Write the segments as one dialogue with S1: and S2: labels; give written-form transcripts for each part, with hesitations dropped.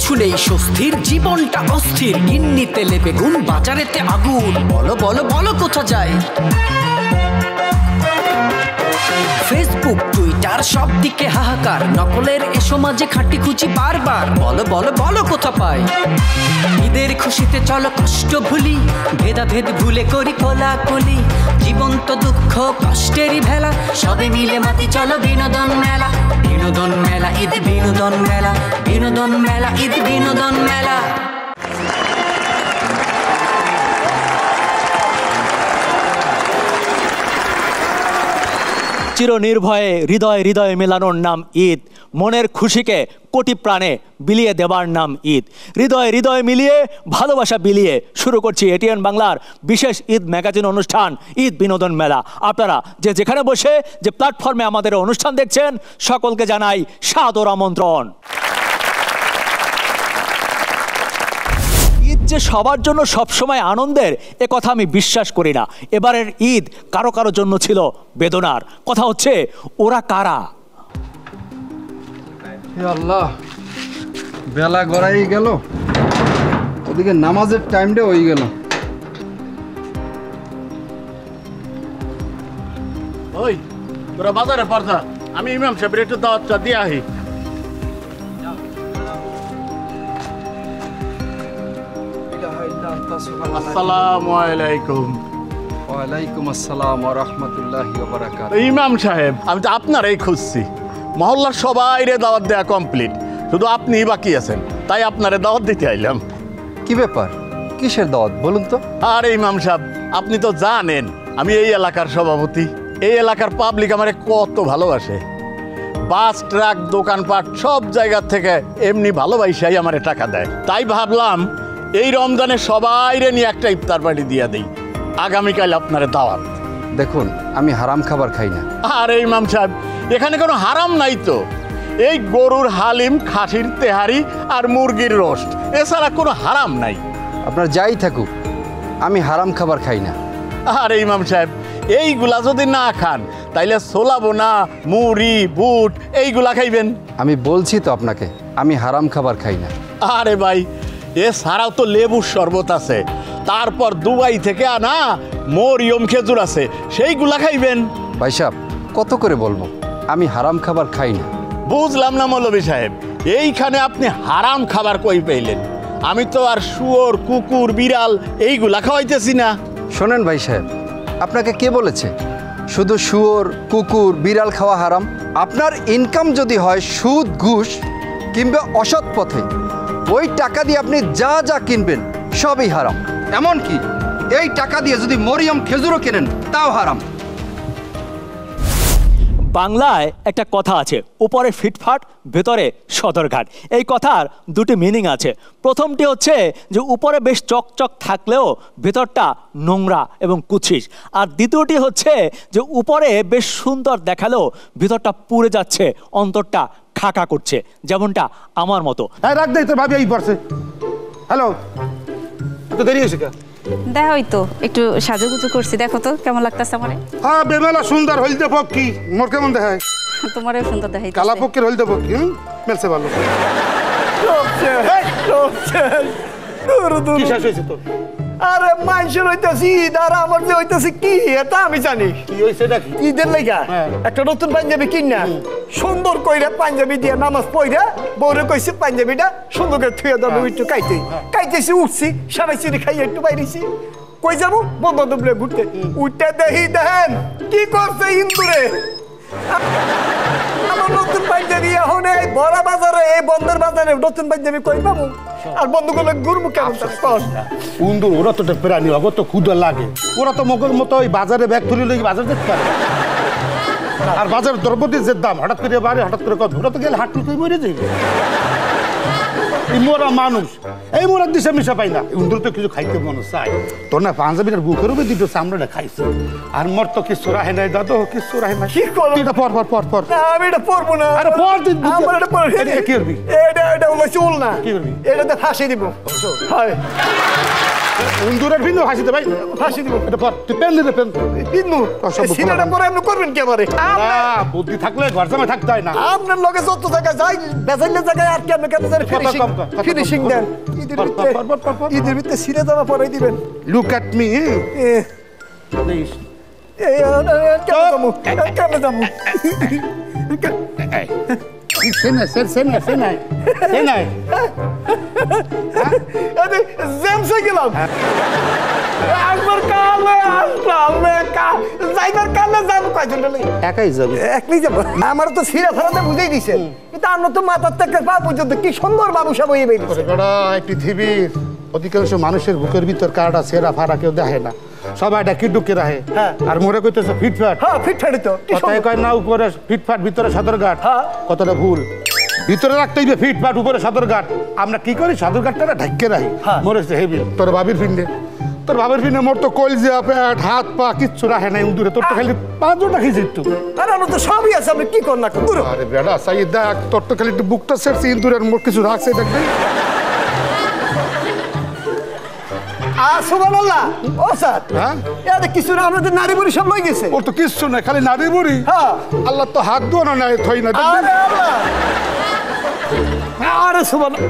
S1: কিছু নেই স্বস্তির, জীবনটা অস্থির। গিন্নি তেলে বেগুন, বাজারেতে আগুন, বলো বলো বলো কোথা যায়। ফেসবুক টুইটার সব দিকে হাহাকার, নকলের এ সমাজে খাঁটি খুঁজি বারবার, বলো বলো বলো কোথা পায়। ঈদের খুশিতে চলো কষ্ট ভুলি, ভেদাভেদ ভুলে করি কোলাকুলি। জীবন তো দুঃখ কষ্টেরই ভেলা, সবে মিলে মাতি চলো বিনোদন মেলা। বিনোদন মেলা, ঈদ বিনোদন মেলা, বিনোদন মেলা, ঈদ বিনোদন মেলা।
S2: চিরনির্ভয়ে হৃদয় হৃদয়ে মেলানোর নাম ঈদ। মনের খুশিকে কোটি প্রাণে বিলিয়ে দেবার নাম ঈদ। হৃদয় হৃদয় মিলিয়ে ভালোবাসা বিলিয়ে শুরু করছি এটিএন বাংলার বিশেষ ঈদ ম্যাগাজিন অনুষ্ঠান ঈদ বিনোদন মেলা। আপনারা যে যেখানে বসে যে প্ল্যাটফর্মে আমাদের অনুষ্ঠান দেখছেন, সকলকে জানাই সাদর আমন্ত্রণ। ঈদ যে সবার জন্য সবসময় আনন্দের, এ কথা আমি বিশ্বাস করি না। এবারের ঈদ কারো কারো জন্য ছিল বেদনার। কথা হচ্ছে ওরা কারা।
S3: আল্লাহ, বেলা গড়াই গেল, ওদিকে নামাজের টাইমটা হয়ে গেল।
S4: ওই তোরা বাজারে পারতা, আমি ইমাম সাহেবের একটু দাওয়াতটা দিয়ে আহি। আসসালামু আলাইকুম।
S3: ওয়ালাইকুম আসসালাম ওয়া রাহমাতুল্লাহি ওয়া বারাকাতুহু।
S4: ইমাম সাহেব, আমি তো আপনারই খুঁজছি। মহল্লার সবাইরে দাওয়াত দেওয়া কমপ্লিট, শুধু আপনিই বাকি আছেন, তাই আপনারে দাওয়াত দিতে আইলাম।
S3: কি ব্যাপার, কিসের দাওয়াত বলুন তো?
S4: আরে ইমাম সাহেব, আপনি তো জানেন আমি এই এলাকার সভাপতি। এই এলাকার পাবলিক আমারে কত ভালোবাসে। বাস, ট্রাক, দোকানপাট সব জায়গা থেকে এমনি ভালোবাসাই আমারে টাকা দেয়। তাই ভাবলাম এই রমজানে সবাইরে নিয়ে একটা ইফতার পার্টি দিয়ে দেই। আগামীকাল আপনারে দাওয়াত।
S3: দেখুন, আমি হারাম খাবার খাই না।
S4: আরে ইমাম সাহেব, এখানে কোনো হারাম নাই তো। এই গরুর হালিম, খাসির তেহারি আর মুরগির রোস্ট, এছাড়া কোনো হারাম নাই।
S3: আপনার যাই থাকুক, আমি হারাম খাবার খাই না।
S4: আরে ইমাম সাহেব, এইগুলা যদি না খান তাইলে ছোলা বোনা, মুড়ি, বুট এইগুলা খাইবেন।
S3: আমি বলছি তো আপনাকে, আমি হারাম খাবার খাই না।
S4: আরে ভাই, এছাড়াও তো লেবুর শরবত আছে, তারপর দুবাই থেকে আনা মরিয়ম খেজুর আছে, সেইগুলা খাইবেন।
S3: ভাই সাহেব, কত করে বলবো আমি হারাম খাবার খাই না?
S4: বুঝলাম না মৌলভী সাহেব, এইখানে আপনি হারাম খাবার কই পেলেন? আমি তো আর শুয়োর, কুকুর, বিড়াল এইগুলা খাওয়াইতেছি না।
S3: শোনেন ভাই সাহেব, আপনাকে কে বলেছে শুধু শুয়োর, কুকুর, বিড়াল খাওয়া হারাম? আপনার ইনকাম যদি হয় সুদ, ঘুষ কিংবা অসৎ পথে, ওই টাকা দিয়ে আপনি যা যা কিনবেন সবই হারাম। এমনকি এই টাকা দিয়ে যদি মরিয়ম খেজুরও কেনেন তাও হারাম।
S2: বাংলায় একটা কথা আছে, উপরে ফিটফাট ভেতরে সদরঘাট। এই কথার দুটি মিনিং আছে। প্রথমটি হচ্ছে যে উপরে বেশ চকচক থাকলেও ভেতরটা নোংরা এবং কুৎসিত। আর দ্বিতীয়টি হচ্ছে যে উপরে বেশ সুন্দর দেখালেও ভেতরটা পুড়ে যাচ্ছে, অন্তরটা খাকা করছে, যেমনটা আমার মতো।
S5: রাখ দেই তো ভাবি, এই পড়ছে। হ্যালো, তো দেরি হয়েছে কে?
S6: দেখো, ওই তো একটু সাজুগুজু করছি, দেখো তো কেমন লাগতেছে আমারে।
S5: হ্যাঁ, বেমেলা সুন্দর হইলতে পক্ষী, মোর কেমন দেখায়?
S6: তোমারও সুন্দর দেখাই।
S5: কালা পক্ষের হইলতে পক্ষী মেলছে ভালো। কি শেষ হয়েছে তোর?
S7: আরে মানুষের হইতেছি আর আমার যে হইতেছে কি এটা আমি জানি।
S5: কি হয়েছে নাকি?
S7: ঈদের লাইগা একটা নতুন পাঞ্জাবি কিনা সুন্দর কইরা পাঞ্জাবি দিয়ে নামাজ পড়া বউরে কইছি পাঞ্জাবিটা সুন্দর করে থুয়ে দাও একটু কাইতেছি উঠছি সারাই চিনি খাইয়ে একটু বাইরেছি। কই যাবো? বন্ধু বান্ধব ঘুরতে। উঠতে দেখি দেখেন কি করছে ইন্দুরে। আমার নতুন পাঞ্জাবি এখন এই বড় বাজারে, এই বন্দর বাজারে নতুন পাঞ্জাবি কই পাবো? আর বন্ধুগুলো ঘুরবো কেমন?
S5: বন্ধু, ওরা তো প্রাণী, ওগো তো ক্ষুদা লাগে। ওরা তো মগের মতো ওই বাজারে ব্যাগ তুলে বাজার দেখতে পারে। আর বাজারের দ্রব্যটির যে দাম হঠাৎ করে বাড়ে, হঠাৎ করে কত, ওরা তো গেলে হাঁটতে তুই মরে যাবে। এই মোরা মানুষ, এই মোরার দিশা মিশা পাই না। উন্দুর তো কিছু খাইতে মনে চাই। তোর না পাঞ্জাবিটার বুকের উপরে দুটো চামড়াটা খাইছে। আর মোর তো কিছু রাহে নাই দাদু, কিছু রাহে নাই।
S7: কি করো?
S5: এটা পর পর পর পর।
S7: আমি এটা পরবো না।
S5: আরে পর তুই।
S7: আমার এটা পর।
S5: কি করবি?
S7: এটা হলো চুল না।
S5: কি করবি?
S7: এটাতে ফাঁসি দিব। হয়
S5: ইন্দুরের ভিন্ন হাসিতে ভাই
S7: ফাঁসি দিব
S5: এটা পর তুই পেন দিলে পেন
S7: পিনমু সিনেটা পরে আপনি করবেন কি আমারে
S5: বুদ্ধি থাকলে ঘর জামাই থাকতে হয় না
S7: আপনার লগে যত জায়গায় যাই বেজাইলে জায়গায় আর কেন কেন জানি ফিনিশিং দেন ঈদের ভিতরে সিনে জামা পরাই দিবেন
S5: লুক এট মি
S7: কেন যাবো জেমসে গেলাম একবার কালে আসলাম যাইবার কালে যাবো কয়জন
S5: একাই যাবে
S7: একলাই যাবো আমার তো সিরা ফেরাতে বুঝেই দিছে কিন্তু আমরা তো মাথার থেকে পা পর্যন্ত কি সুন্দর বাবু সব হয়ে বেরিয়েছে
S5: পৃথিবীর অধিকাংশ মানুষের বুকের ভিতর কাটা সেরা ফারা কেউ দেখে না সবাই ডাকি ডুকে রাখে আর মোরে কইতেছে ফিটফাট
S7: হ্যাঁ ফিটফাটই তো
S5: কথায় কয় না উপরে ফিটফাট ভিতরে সদরঘাট
S7: হ্যাঁ
S5: কতটা ভুল ভিতরে রাখতে হইবে ফিটফাট উপরে সদরঘাট আমরা কি করি সদরঘাটটা ঢাইকে রাখি মরেছে হেবি তোর বাবির ফিন্ডে তোর বাবির ফিন্ডে মোর তো কলজা পেট হাত পা কিচ্ছু রাখে নাই উন্দুরে তোর তো খালি পাঁচজনটা খেয়ে যেত
S7: আরে আমার তো সবই আছে আপনি কি কর না দূর
S5: আরে বেড়া সাই দেখ তোর তো খালি একটু বুকটা সেরছে ইন্দুরের মোর কিছু রাখছে দেখবি
S7: সুবহানাল্লাহ ও স্যার
S5: হ্যাঁ
S7: এটা কিছু না আমাদের নারী বুড়ি সব লই গেছে
S5: ওর তো কিচ্ছু নাই খালি নারী বুড়ি
S7: হ্যাঁ
S5: আল্লাহ তো হাত ধোয়া না থই না
S7: আরে আল্লাহ আরে সুবহানাল্লাহ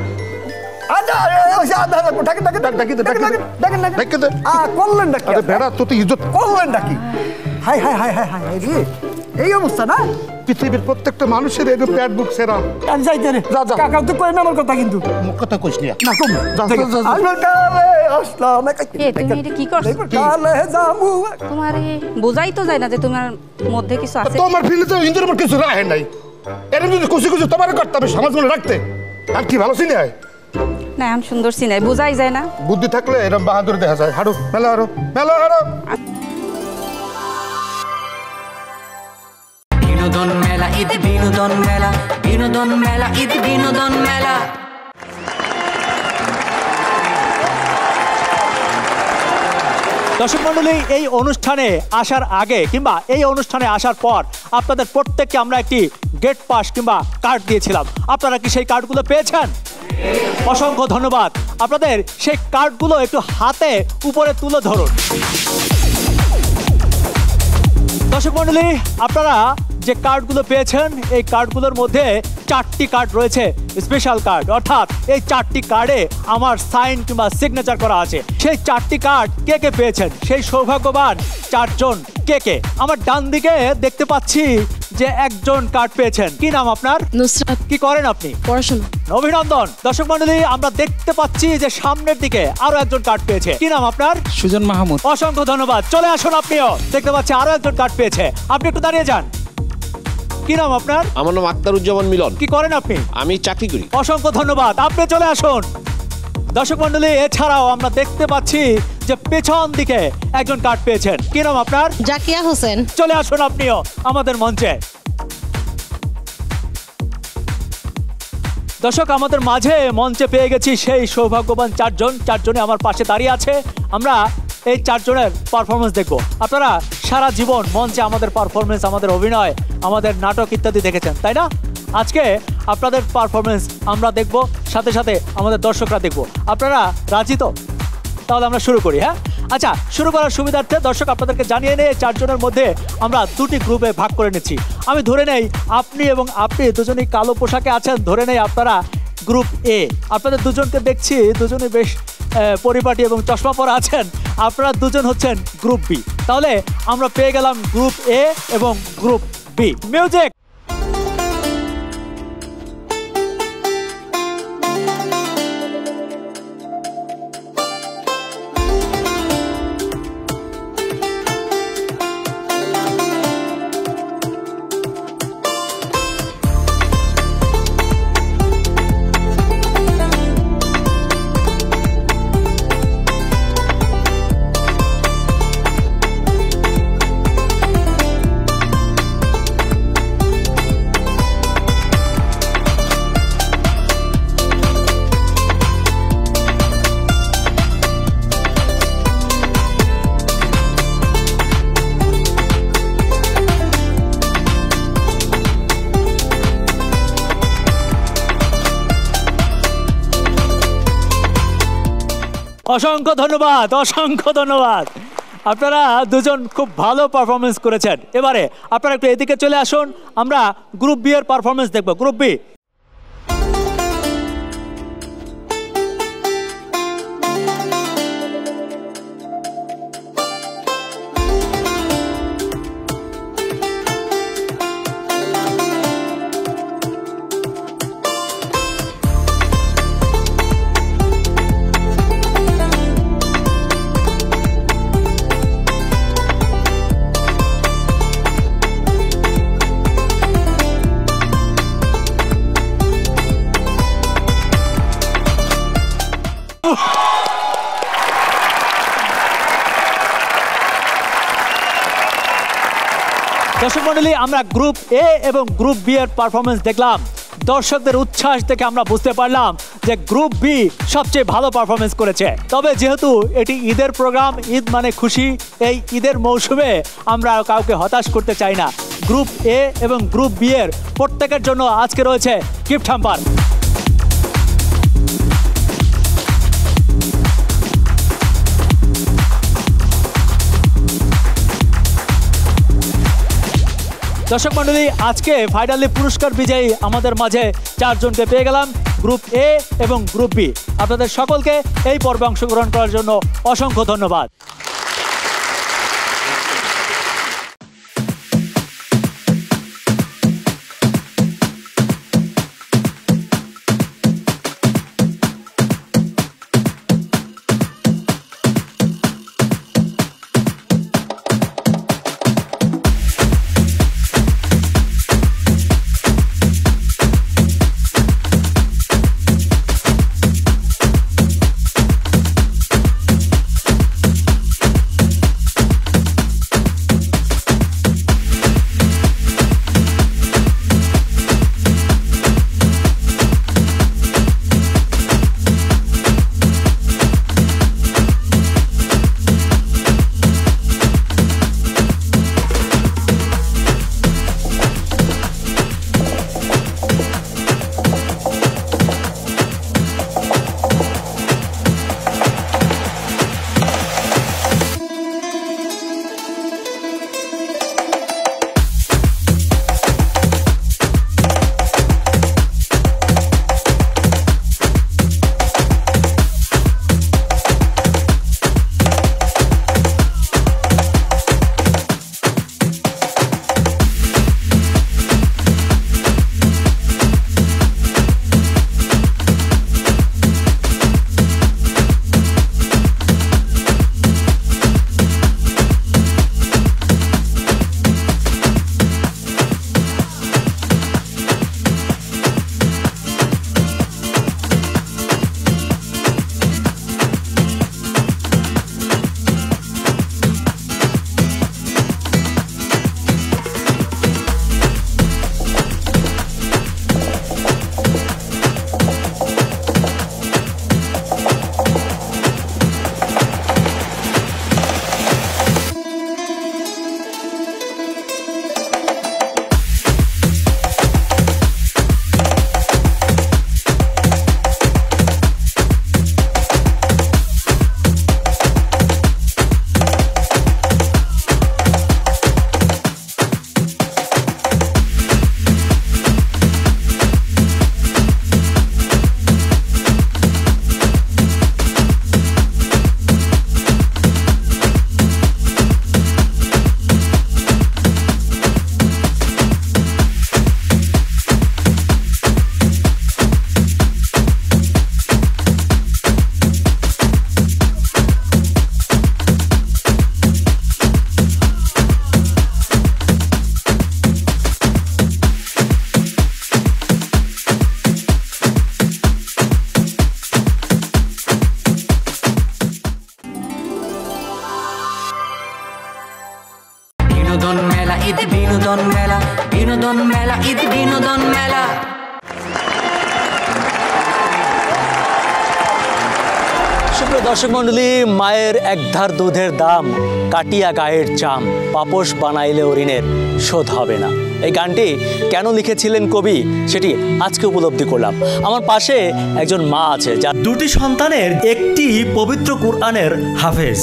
S7: আচ্ছা ওই আদা ডাকে ডাকে ডাকে ডাকে ডাকে ডাকে করলেন ডাকি
S5: আরে বেড়া তো ইজ্জত
S7: করলেন ডাকি high high high high high রে এই অবস্থা না
S5: পৃথিবীর প্রত্যেকটা মানুষের এই পেট বুক সেরা
S7: আর যাইতে রে
S5: যা যা
S7: কাকা তো কই না আমার কথা কিন্তু
S5: মুখ কথা কইস না
S7: না কম
S5: যা যা
S7: আল্লাহ কালে আসলাম
S6: তুমি এটা কি করছো
S7: কালে যামু
S6: তোমার বোঝাই তো যায় না যে তোমার মধ্যে কিছু আছে
S5: তোমার ফিলে তো ইন্দুর আমার কিছু রাখে নাই এরকম যদি খুশি খুশি তোমার করতে হবে সমাজ মনে রাখতে আর কি ভালো চিনি হয়
S6: না আমি সুন্দর সিনাই বোঝাই যায় না
S5: বুদ্ধি থাকলে এরকম বাহাদুর দেখা যায় হারো মেলা হারো মেলা হারো
S1: বিনোদন মেলা ঈদ বিনোদন মেলা বিনোদন মেলা ঈদ বিনোদন মেলা
S2: দর্শক মণ্ডলী এই অনুষ্ঠানে আসার আগে কিংবা এই অনুষ্ঠানে আসার পর আপনাদের প্রত্যেককে আমরা একটি গেট পাস কিংবা কার্ড দিয়েছিলাম আপনারা কি সেই কার্ডগুলো পেয়েছেন অসংখ্য ধন্যবাদ আপনাদের সেই কার্ডগুলো একটু হাতে উপরে তুলে ধরুন দর্শক মণ্ডলী আপনারা যে কার্ডগুলো পেয়েছেন এই কার্ডগুলোর মধ্যে 4টি কার্ড রয়েছে স্পেশাল কার্ড অর্থাৎ এই 4টি কার্ডে আমার সাইন কিংবা সিগনেচার করা আছে সেই 4টি কার্ড কে কে পেয়েছেন সেই সৌভাগ্যবান 4 জন কে কে আমার ডান দিকে দেখতে পাচ্ছি যে একজন কার্ড পেয়েছেন কি নাম আপনার
S8: নুসরাত
S2: কি করেন আপনি
S8: পড়াশোনা
S2: অভিনন্দন দর্শক মণ্ডলী আমরা দেখতে পাচ্ছি যে সামনের দিকে আরো একজন কার্ড পেয়েছে কি নাম আপনার
S9: সুজন মাহমুদ
S2: অসংখ্য ধন্যবাদ চলে আসুন আপনিও দেখতে পাচ্ছি আরো একজন কার্ড পেয়েছে আপনি একটু দাঁড়িয়ে যান কি নাম আপনার
S10: আমার নাম আক্তারুজ্জামান মিলন
S2: কি করেন আপনি
S10: আমি চাকরি করি
S2: অসংখ্য ধন্যবাদ আপনি চলে আসুন দর্শক মণ্ডলী এছাড়াও আমরা দেখতে পাচ্ছি যে পেছন দিকে একজন কার্ড পেয়েছেন কি নাম আপনার
S8: জাকিয়া হোসেন
S2: চলে আসুন আপনিও আমাদের মঞ্চে দর্শক আমাদের মাঝে মঞ্চে পেয়ে গেছি সেই সৌভাগ্যবান 4 জনে আমার পাশে দাঁড়িয়ে আছে আমরা এই 4 জনের পারফরমেন্স দেখব আপনারা সারা জীবন মঞ্চে আমাদের পারফরমেন্স আমাদের অভিনয় আমাদের নাটক ইত্যাদি দেখেছেন তাই না আজকে আপনাদের পারফরমেন্স আমরা দেখব সাথে সাথে আমাদের দর্শকরা দেখব আপনারা রাজি তো তাহলে আমরা শুরু করি হ্যাঁ আচ্ছা শুরু করার সুবিধার্থে দর্শক আপনাদেরকে জানিয়ে নেই 4 জনের মধ্যে আমরা 2টি গ্রুপে ভাগ করে নিচ্ছি আমি ধরে নেই আপনি এবং আপনি দুজনেই কালো পোশাকে আছেন ধরে নেই আপনারা গ্রুপ এ আপনাদের দুজনকে দেখছি দুজনেই বেশ পরিপাটি এবং চশমা পরা আছেন আপনারা দুজন হচ্ছেন গ্রুপ বি তাহলে আমরা পেয়ে গেলাম গ্রুপ এ এবং গ্রুপ বি মিউজিক অসংখ্য ধন্যবাদ, অসংখ্য ধন্যবাদ। আপনারা দুজন খুব ভালো পারফরমেন্স করেছেন। এবারে আপনারা একটু এদিকে চলে আসুন, আমরা গ্রুপ বি এর পারফরমেন্স দেখব। গ্রুপ বি, দর্শক মণ্ডলী, আমরা গ্রুপ এ এবং গ্রুপ বি এর পারফরমেন্স দেখলাম। দর্শকদের উচ্ছ্বাস দেখে আমরা বুঝতে পারলাম যে গ্রুপ বি সবচেয়ে ভালো পারফরমেন্স করেছে। তবে যেহেতু এটি ঈদের প্রোগ্রাম, ঈদ মানে খুশি, এই ঈদের মৌসুমে আমরা কাউকে হতাশ করতে চাই না। গ্রুপ এ এবং গ্রুপ বি এর প্রত্যেকের জন্য আজকে রয়েছে গিফট হ্যাম্পার। দর্শক মণ্ডলী, আজকে ফাইনালি পুরস্কার বিজয়ী আমাদের মাঝে 4 জনকে পেয়ে গেলাম, গ্রুপ এ এবং গ্রুপ বি। আপনাদের সকলকে এই পর্বে অংশগ্রহণ করার জন্য অসংখ্য ধন্যবাদ।
S1: ঈদ বিনোদন মেলা, বিনোদন মেলা, ঈদ বিনোদন মেলা।
S2: সুপ্রিয় দর্শক মণ্ডলী, মায়ের একধার দুধের দাম কাটিয়া গায়ের চাম, পাপোশ বানাইলে ঋণের শোধ হবে না। এই গানটি কেন লিখেছিলেন কবি সেটি আজকে উপলব্ধি করলাম। আমার পাশে একজন মা আছে যার দুটি সন্তানের একটি পবিত্র কুরআনের হাফেজ,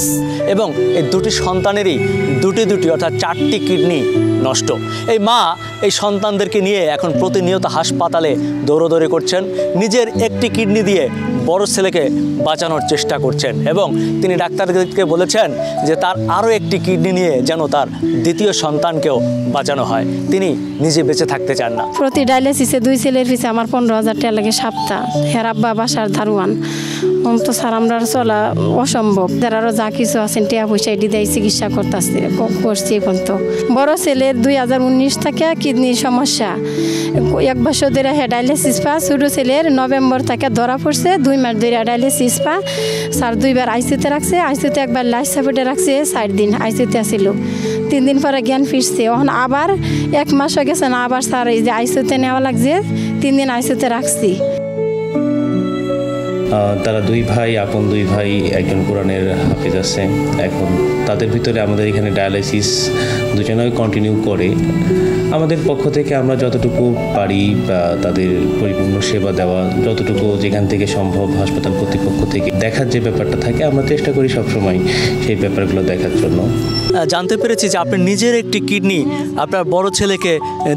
S2: এবং এই দুটি সন্তানেরই দুটি অর্থাৎ 4টি কিডনি নষ্ট। এই মা এই সন্তানদেরকে নিয়ে এখন প্রতিনিয়ত হাসপাতালে দৌড়দৌড়ি করছেন, নিজের একটি কিডনি দিয়ে বড় ছেলেকে বাঁচানোর চেষ্টা করছেন, এবং তিনি ডাক্তারদেরকে বলেছেন যে তার আরও একটি কিডনি নিয়ে যেন তার দ্বিতীয় সন্তানকেও বাঁচানো হয়। তিনি নিজে বেঁচে থাকতে চান না।
S8: প্রতি ডায়ালিসিসে 2 ছেলের পিছে আমার 15,000 টাকা লাগে সপ্তাহ। হের আব্বা বাসার ধারুয়ান, তো স্যার আমরা চলা অসম্ভব। যারা যা কিছু আছেন টিয়া পয়সা এটি দিয়ে চিকিৎসা করছি। এখন তো বড় ছেলের 2019 থেকে কিডনির সমস্যা, 1 বছর ধরে ডায়ালিসিস পা। ছোট ছেলের নভেম্বর থেকে ধরা পড়ছে, 2 মাস ধরে ডায়ালিসিস পা। স্যার 2 বার আইসিউতে রাখছে, আইসিউতে একবার লাইফ সাপোর্টে রাখছে, 4 দিন আইসিউতে আসিল। 3 দিন পরে জ্ঞান ফিরছে, এখন আবার 1 মাস হয়ে গেছে না, আবার স্যার এই যে আইসিউতে নেওয়া লাগছে, 3 দিন আইসিউতে রাখছি।
S9: তারা 2 ভাই, আপন 2 ভাই, একজন কোরআনের হাফেজ আছে। এখন তাদের ভিতরে আমাদের এখানে ডায়ালাইসিস দুজনেই কন্টিনিউ করে। আমাদের পক্ষ থেকে আমরা যতটুকু পারি তাদের পরিপূর্ণ সেবা দেওয়া, যতটুকু যেখান থেকে সম্ভব হাসপাতাল কর্তৃপক্ষ থেকে দেখার যে ব্যাপারটা থাকে আমরা চেষ্টা করি সবসময় সেই ব্যাপারগুলো দেখার জন্য।
S2: জানতে পেরেছি যে আপনি নিজের একটি কিডনি আপনার বড় ছেলেকে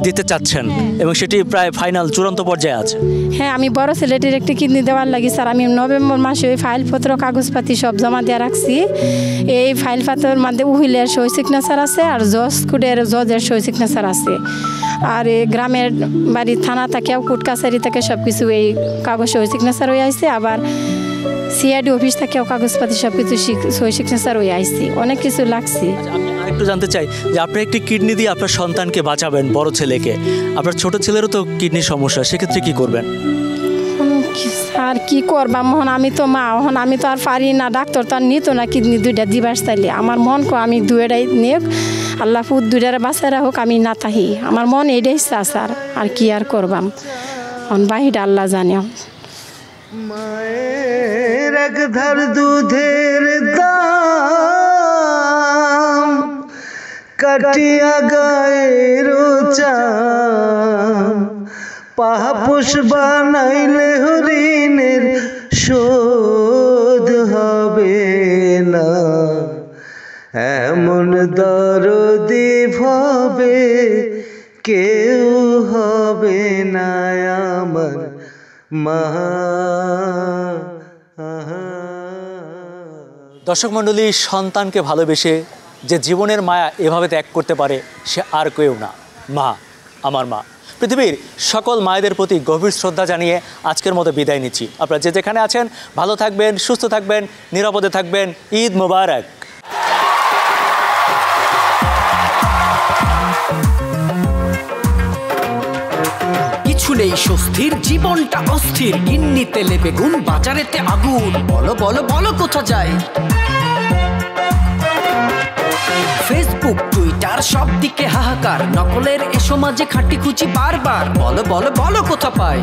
S2: দিতে চাচ্ছেন, এবং সেটি প্রায় ফাইনাল চূড়ান্ত পর্যায়ে আছে।
S8: হ্যাঁ, আমি বড় ছেলেটির একটি কিডনি দেওয়ার লাগি স্যার আমি নভেম্বর মাসে ওই ফাইলপত্র কাগজপাতি সব জমা দিয়ে রাখছি। এই ফাইলপত্রের মধ্যে উহিলের সই সিগনেচার আছে, আর জজের সই সিগনেচার আছে, আর এই গ্রামের বাড়ি থানা থেকে কোর্ট কাছারি থেকে সব কিছু এই কাগজ সই সিগনেচার হয়ে আসছে। আবার সিআইডি অফিস থেকেও কাগজপাতি সব কিছু সই সিগনেচার হয়ে আসছে, অনেক কিছু লাগছে।
S2: আমি আরেকটু জানতে চাই যে আপনি একটি কিডনি দিয়ে আপনার সন্তানকে বাঁচাবেন, বড় ছেলেকে, আপনার ছোট ছেলেরও তো কিডনির সমস্যা, সেক্ষেত্রে কি করবেন?
S8: আর কি করবা মোহন, আমি তো মা, এখন আমি তো আর পারি না, ডাক্তার তো আর নিত না কিডনি 2টা দিবার চাইলে। আমার মন আমি 2টাই নিয়ে আল্লাহ পুত 2টার বাচ্চারা হোক, আমি না তাহি, আমার মন এইটাই ইচ্ছা স্যার, আর কি আর করবাম, এখন বাহিটা আল্লাহ জানে।
S11: মায়ের একধার দুধের দাম কাটিয়া গায়ের চাম, পাপোশ বানাইলে ঋণের শোধ হবে না। এমন দরদি ভাবে কেউ হবে না আমার মা।
S2: দর্শক মণ্ডলী, সন্তানকে ভালোবেসে যে জীবনের মায়া এভাবে ত্যাগ করতে পারে সে আর কেউ না, মা, আমার মা। পৃথিবীর সকল মায়েদের প্রতি গভীর শ্রদ্ধা জানিয়ে আজকের মতো বিদায় নিচ্ছি। আপনারা যে যেখানে আছেন ভালো থাকবেন, সুস্থ থাকবেন, নিরাপদে থাকবেন। ঈদ মোবারক।
S1: কিছু নেই স্বস্তির, জীবনটা অস্থির, গিন্নিতে লেবে গুণ, বাজারেতে আগুন, বলো বলো বলো কোথা যায়। ফেসবুক টুইটার সব দিকে হাহাকার, নকলের এ সমাজে খাটি খুঁজি বারবার, বলো বলো বলো কোথা পায়।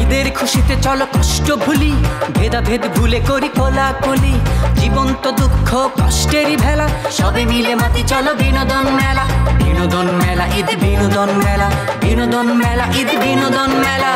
S1: ঈদের খুশিতে চলো কষ্ট ভুলি, ভেদাভেদ ভুলে করি কোলাকুলি, জীবন তো দুঃখ কষ্টেরই ভেলা, সবে মিলে মাতি চলো বিনোদন মেলা। বিনোদন মেলা, ঈদ বিনোদন মেলা, বিনোদন মেলা, ঈদ বিনোদন মেলা।